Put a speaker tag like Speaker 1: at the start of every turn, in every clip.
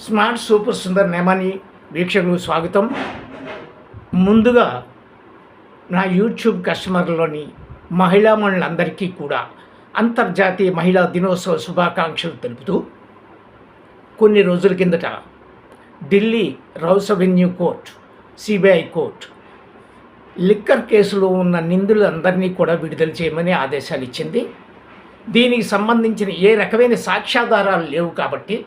Speaker 1: Smart super Sundar Nemani వీక్షకులు స్వాగతం. ముందుగా నా యూట్యూబ్ కస్టమర్లోని మహిళామణులందరికీ కూడా అంతర్జాతీయ మహిళా దినోత్సవ శుభాకాంక్షలు తెలుపుతూ, కొన్ని రోజుల కిందట Delhi rows avenue court, CBI court liquor కేసులో ఉన్న నిందితులందరినీ కూడా విడుదల చేయమని ఆదేశాలు ఇచ్చింది. దీనికి సంబంధించిన ఏ రకమైన సాక్ష్యాధారాలు లేవు కాబట్టి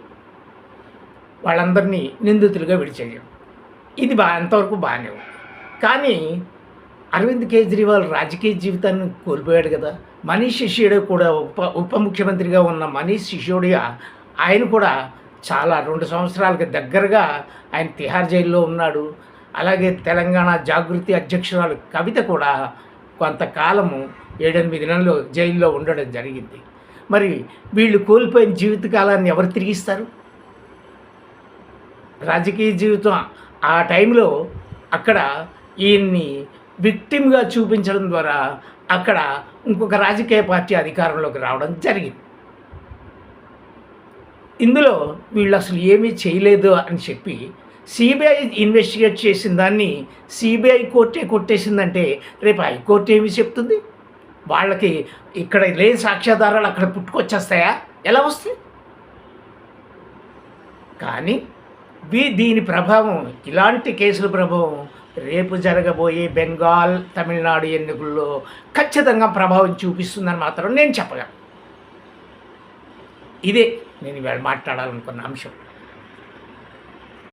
Speaker 1: వాళ్ళందరినీ నిందితులుగా విడిచేయం. ఇది అంతవరకు బాగానే ఉంది. కానీ అరవింద్ కేజ్రీవాల్ రాజకీయ జీవితాన్ని కోల్పోయాడు కదా. మనీష్ సిసోడియా కూడా ఉప ముఖ్యమంత్రిగా ఉన్న మనీష్ సిసోడియా ఆయన కూడా చాలా 2 సంవత్సరాలకు దగ్గరగా ఆయన తిహార్ జైల్లో ఉన్నాడు. అలాగే తెలంగాణ జాగృతి అధ్యక్షురాలు కవిత కూడా కొంతకాలము 7-8 నెలలు జైల్లో ఉండడం జరిగింది. మరి వీళ్ళు కోల్పోయిన జీవితకాలాన్ని ఎవరు తిరిగిస్తారు? రాజకీయ జీవితం ఆ టైంలో అక్కడ ఈయన్ని విక్టిమ్గా చూపించడం ద్వారా అక్కడ ఇంకొక రాజకీయ పార్టీ అధికారంలోకి రావడం జరిగింది. ఇందులో వీళ్ళు అసలు ఏమీ చేయలేదు అని చెప్పి సిబిఐ ఇన్వెస్టిగేట్ చేసిన దాన్ని సిబిఐ కోర్టే కొట్టేసిందంటే రేపు హైకోర్టు ఏమి చెప్తుంది? వాళ్ళకి ఇక్కడ లేని సాక్ష్యాధారాలు అక్కడ పుట్టుకొచ్చేస్తాయా? ఎలా వస్తాయి? కానీ దీని ప్రభావం, ఇలాంటి కేసుల ప్రభావం రేపు జరగబోయే బెంగాల్, తమిళనాడు ఎన్నికల్లో ఖచ్చితంగా ప్రభావం చూపిస్తుందని మాత్రం నేను చెప్పగలను. ఇదే నేను ఇవాళ మాట్లాడాలనుకున్న అంశం.